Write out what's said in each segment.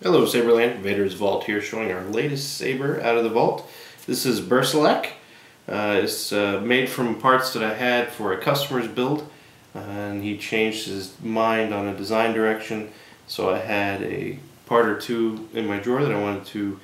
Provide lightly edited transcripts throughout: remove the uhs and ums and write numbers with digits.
Hello Saberland, Vader's Vault here, showing our latest saber out of the vault. This is Bercilak. It's made from parts that I had for a customer's build, and he changed his mind on a design direction, so I had a part or two in my drawer that I wanted to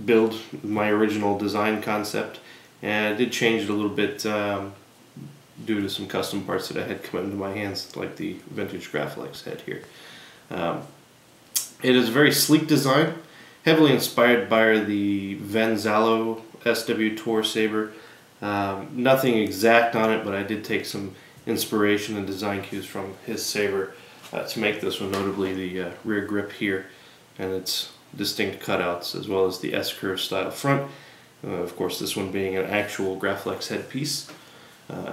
build my original design concept, and I did change it a little bit due to some custom parts that I had come into my hands, like the vintage Graflex head here. It is a very sleek design, heavily inspired by the Vader SWTOR saber. Nothing exact on it, but I did take some inspiration and design cues from his saber to make this one, notably the rear grip here and its distinct cutouts, as well as the S-curve style front. Of course, this one being an actual Graflex headpiece.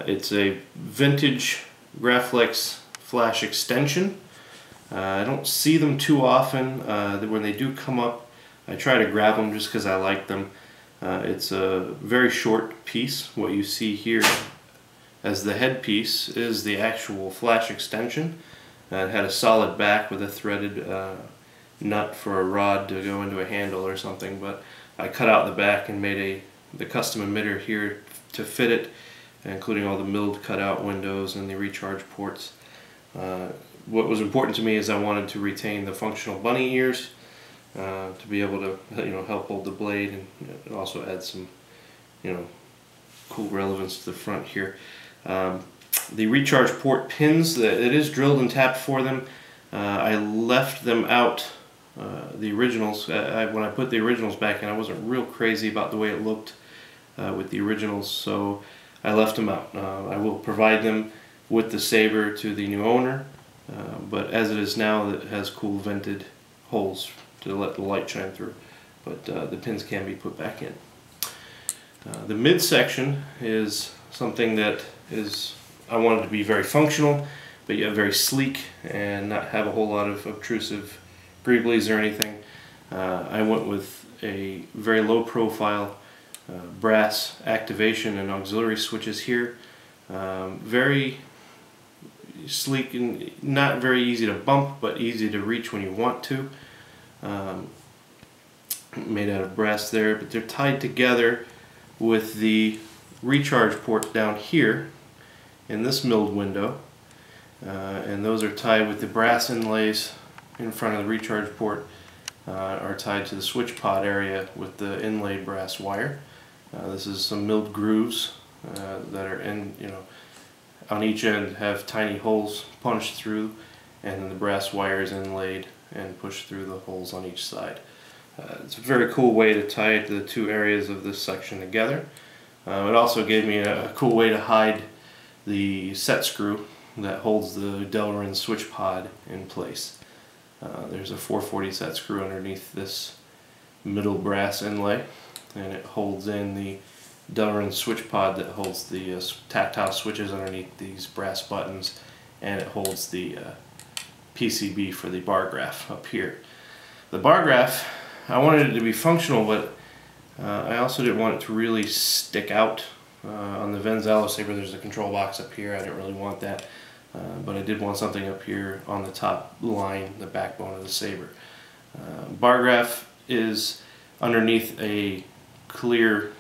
It's a vintage Graflex flash extension. I don't see them too often. When they do come up, I try to grab them just because I like them. It's a very short piece. What you see here as the headpiece is the actual flash extension. It had a solid back with a threaded nut for a rod to go into a handle or something, but I cut out the back and made the custom emitter here to fit it, including all the milled cutout windows and the recharge ports. What was important to me is I wanted to retain the functional bunny ears to be able to, help hold the blade, and also add some, cool relevance to the front here. The recharge port pins, it is drilled and tapped for them. I left them out, the originals. When I put the originals back in, I wasn't real crazy about the way it looked with the originals, so I left them out. I will provide them with the saber to the new owner. But as it is now, it has cool vented holes to let the light shine through, but the pins can be put back in. The midsection is something that I wanted to be very functional, but yet very sleek and not have a whole lot of obtrusive greeblies or anything. I went with a very low profile brass activation and auxiliary switches here. Very sleek and not very easy to bump, but easy to reach when you want to. Made out of brass there, but they're tied together with the recharge port down here in this milled window, and those are tied with the brass inlays in front of the recharge port, are tied to the switch pod area with the inlaid brass wire. This is some milled grooves that are in, on each end have tiny holes punched through, and then the brass wire is inlaid and pushed through the holes on each side. It's a very cool way to tie the two areas of this section together. It also gave me a cool way to hide the set screw that holds the Delrin switch pod in place. There's a 440 set screw underneath this middle brass inlay, and it holds in the Delrin switch pod that holds the tactile switches underneath these brass buttons, and it holds the PCB for the bar graph up here. The bar graph, I wanted it to be functional, but I also didn't want it to really stick out. On the Vader saber, there's a control box up here. I didn't really want that, but I did want something up here on the top line, the backbone of the saber. Bar graph is underneath a clear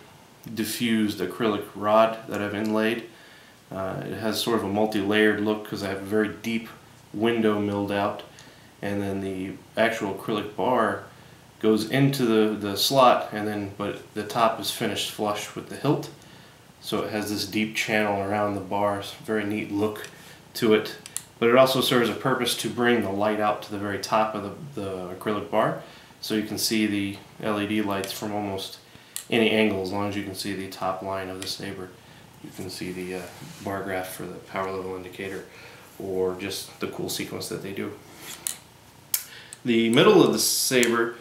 diffused acrylic rod that I've inlaid. It has sort of a multi-layered look because I have a very deep window milled out, and then the actual acrylic bar goes into the slot, but the top is finished flush with the hilt, so it has this deep channel around the bar. It's a very neat look to it, but it also serves a purpose to bring the light out to the very top of the acrylic bar, so you can see the LED lights from almost any angle. As long as you can see the top line of the saber, you can see the bar graph for the power level indicator, or just the cool sequence that they do. The middle of the saber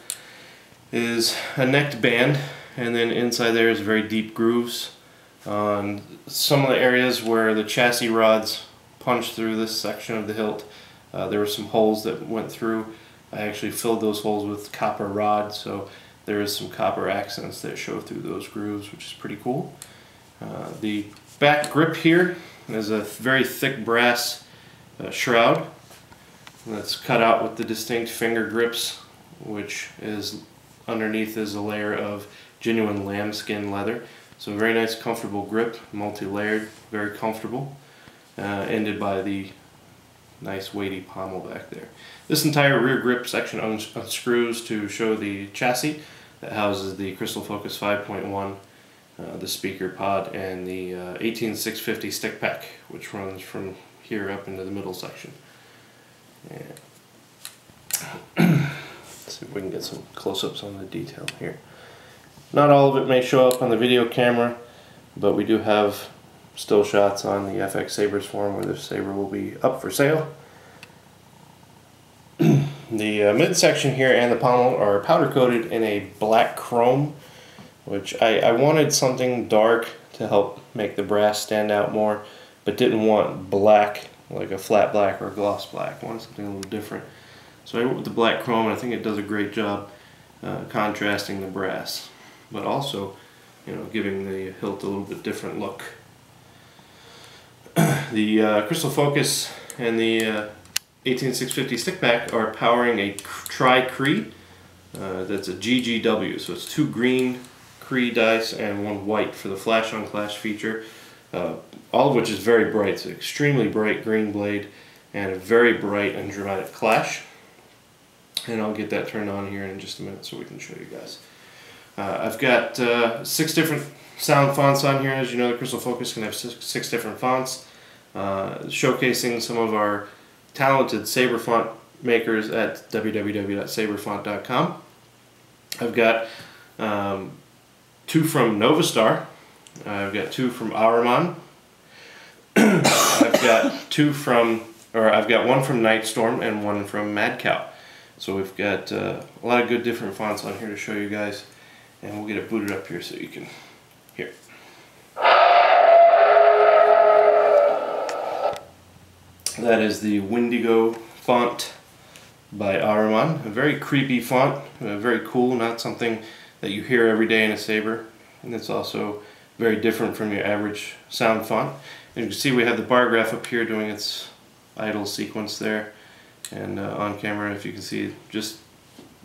is a necked band, and then inside there is very deep grooves on some of the areas where the chassis rods punched through this section of the hilt. There were some holes that went through. I actually filled those holes with copper rod, so there is some copper accents that show through those grooves, which is pretty cool. The back grip here is a very thick brass shroud that's cut out with the distinct finger grips which is underneath is a layer of genuine lambskin leather. So very nice, comfortable grip, multi-layered, very comfortable, ended by the nice weighty pommel back there. This entire rear grip section unscrews to show the chassis that houses the Crystal Focus 5.1, the speaker pod, and the 18650 stick pack, which runs from here up into the middle section. And let's see if we can get some close-ups on the detail here. Not all of it may show up on the video camera, but we do have still shots on the FX Sabres forum where this saber will be up for sale. The midsection here and the pommel are powder coated in a black chrome, which I wanted something dark to help make the brass stand out more, but didn't want black, like a flat black or a gloss black. I wanted something a little different. So I went with the black chrome, and I think it does a great job contrasting the brass, but also, you know, giving the hilt a little bit different look. The Crystal Focus and the 18650 stick pack are powering a tri-Cree. That's a GGW, so it's 2 green Cree dice and 1 white for the flash on clash feature, all of which is very bright. It's an extremely bright green blade and a very bright and dramatic clash. And I'll get that turned on here in just a minute so we can show you guys. I've got 6 different sound fonts on here. As you know, the Crystal Focus can have 6 different fonts, showcasing some of our talented saber font makers at www.saberfont.com. I've got 2 from NovaStar. I've got 2 from Ahriman. I've got 1 from Nightstorm and 1 from Mad Cow. So we've got a lot of good different fonts on here to show you guys, and we'll get it booted up here so you can hear. That is the Wendigo font by Ahriman. A very creepy font, very cool, not something that you hear every day in a saber. And it's also very different from your average sound font. And you can see we have the bar graph up here doing its idle sequence there. And on camera, if you can see, just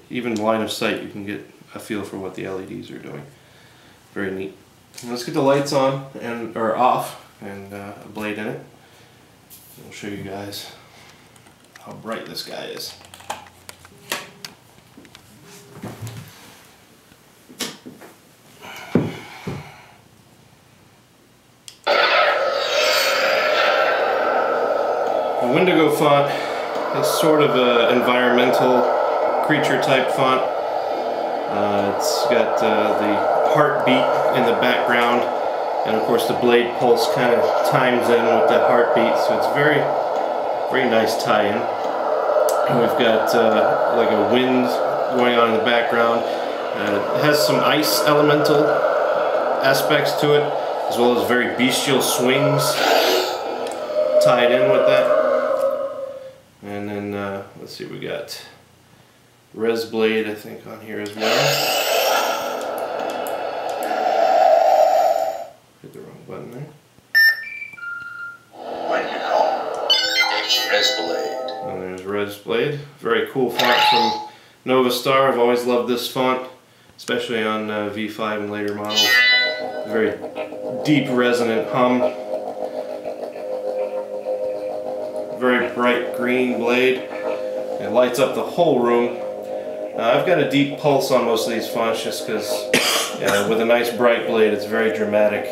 even line of sight, you can get a feel for what the LEDs are doing. Very neat. And let's get the lights on or off and a blade in it. I'll show you guys how bright this guy is. The Wendigo font is sort of an environmental creature type font. It's got the heartbeat in the background, and of course the blade pulse kind of times in with that heartbeat, so it's very, very nice tie-in. And we've got like a wind going on in the background. It has some ice elemental aspects to it, as well as very bestial swings tied in with that. And then let's see, we got Res Blade, I think, on here as well. Hit the wrong button there. Res Blade. And there's Res Blade. Very cool font from NovaStar. I've always loved this font, especially on V5 and later models. Very deep resonant hum. Very bright green blade. It lights up the whole room. I've got a deep pulse on most of these fonts just because with a nice bright blade it's very dramatic.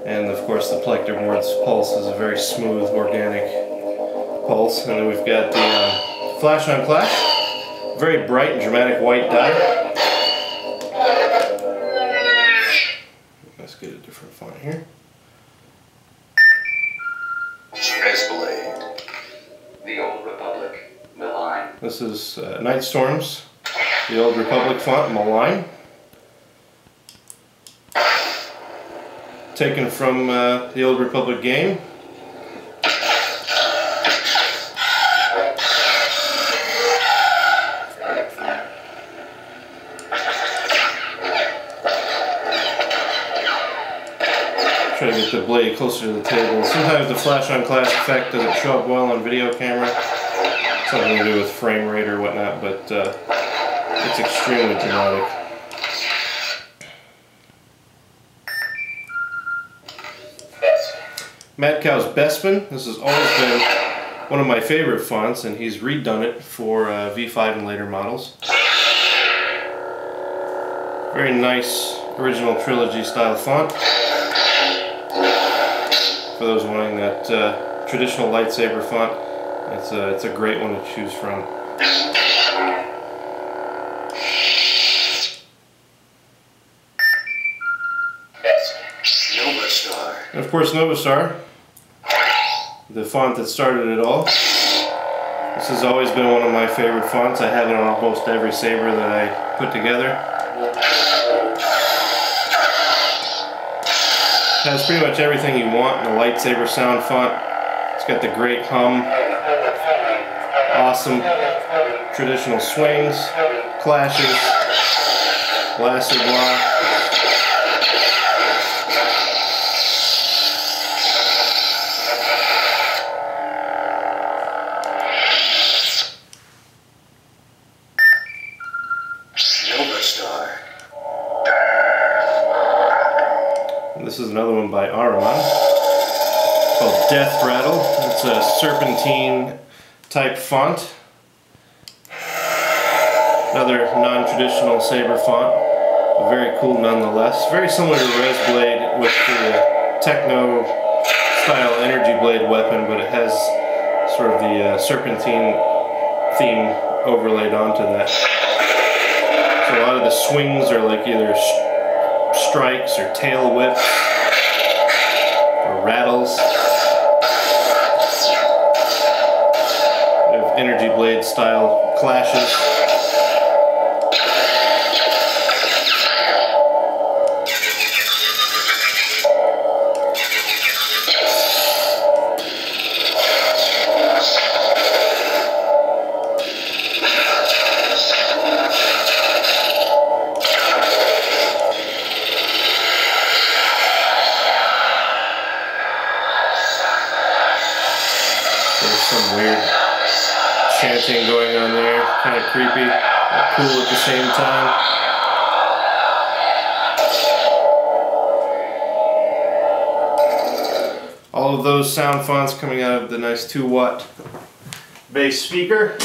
And of course the Plector board's pulse is a very smooth, organic pulse. And then we've got the Flash on Clash. Very bright and dramatic white dye. Let's get a different font here. Res Blade. The Old Republic. Malign. This is Nightstorm's The Old Republic font, Malign. Taken from the Old Republic game. Try to get the blade closer to the table. Sometimes the flash on clash effect doesn't show up well on video camera. something to do with frame rate or whatnot, but it's extremely dramatic. Mad Cow's Bestman. This has always been one of my favorite fonts, and he's redone it for V5 and later models. Very nice original trilogy style font. For those wanting that traditional lightsaber font, it's a great one to choose from. And of course, NovaStar, the font that started it all. This has always been one of my favorite fonts. I have it on almost every saber that I put together. It has pretty much everything you want in a lightsaber sound font. It's got the great hum, awesome traditional swings, clashes, blaster block. This is another one by Araman called Death Rattle. It's a serpentine type font. Another non-traditional saber font, but very cool nonetheless. Very similar to Resblade with the techno style energy blade weapon, but it has sort of the serpentine theme overlaid onto that. So a lot of the swings are like either strikes or tail whips or rattles. We have energy blade style clashes. Some weird chanting going on there, kind of creepy, but cool at the same time. All of those sound fonts coming out of the nice 2-watt bass speaker.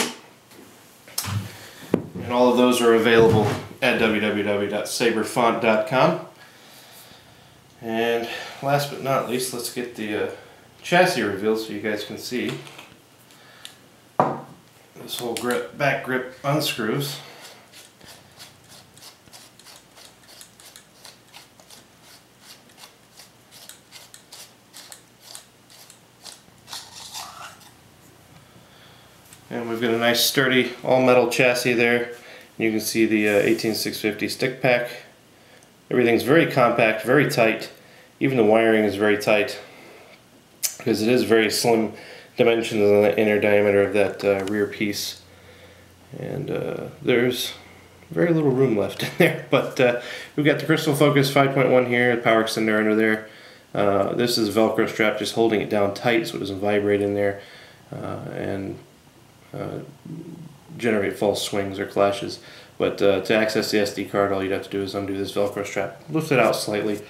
And all of those are available at www.saberfont.com. And last but not least, let's get the chassis revealed so you guys can see. This whole back grip unscrews. And we've got a nice sturdy all metal chassis there. You can see the 18650 stick pack. Everything's very compact, very tight. Even the wiring is very tight because it is very slim dimensions on the inner diameter of that rear piece, and there's very little room left in there, but we've got the Crystal Focus 5.1 here, the power extender under there. This is a Velcro strap just holding it down tight so it doesn't vibrate in there and generate false swings or clashes. But to access the SD card, all you'd have to do is undo this Velcro strap, lift it out slightly,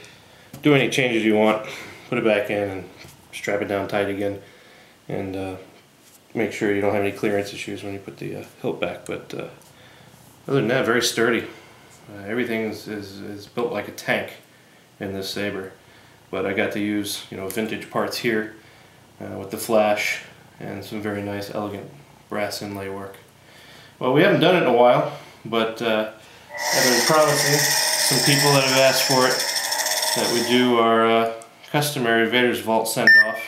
do any changes you want, put it back in and strap it down tight again. And make sure you don't have any clearance issues when you put the hilt back. But other than that, very sturdy. Everything is built like a tank in this saber. But I got to use vintage parts here with the flash and some very nice, elegant brass inlay work. Well, we haven't done it in a while, but I've been promising some people that have asked for it that we do our customary Vader's Vault send-off.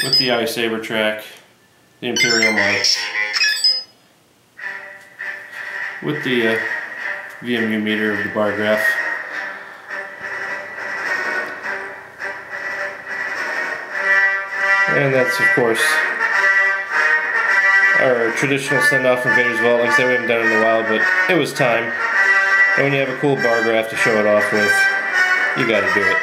With the iSaber track, the Imperial Mark, with the VMU meter of the bar graph. And that's, of course, our traditional send-off from Vader's Vault. Like I said, we haven't done it in a while, but it was time. And when you have a cool bar graph to show it off with, you gotta do it.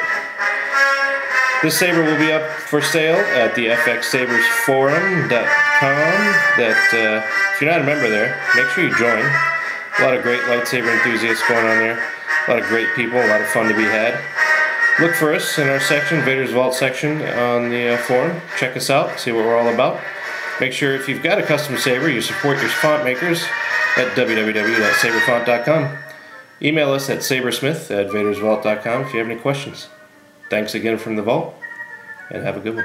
This saber will be up for sale at the fxsabersforum.com. If you're not a member there, make sure you join. A lot of great lightsaber enthusiasts going on there. A lot of great people, a lot of fun to be had. Look for us in our section, Vader's Vault section on the forum. Check us out, see what we're all about. Make sure if you've got a custom saber, you support your font makers at www.saberfont.com. Email us at sabersmith@vadersvault.com if you have any questions. Thanks again from the Vault, and have a good one.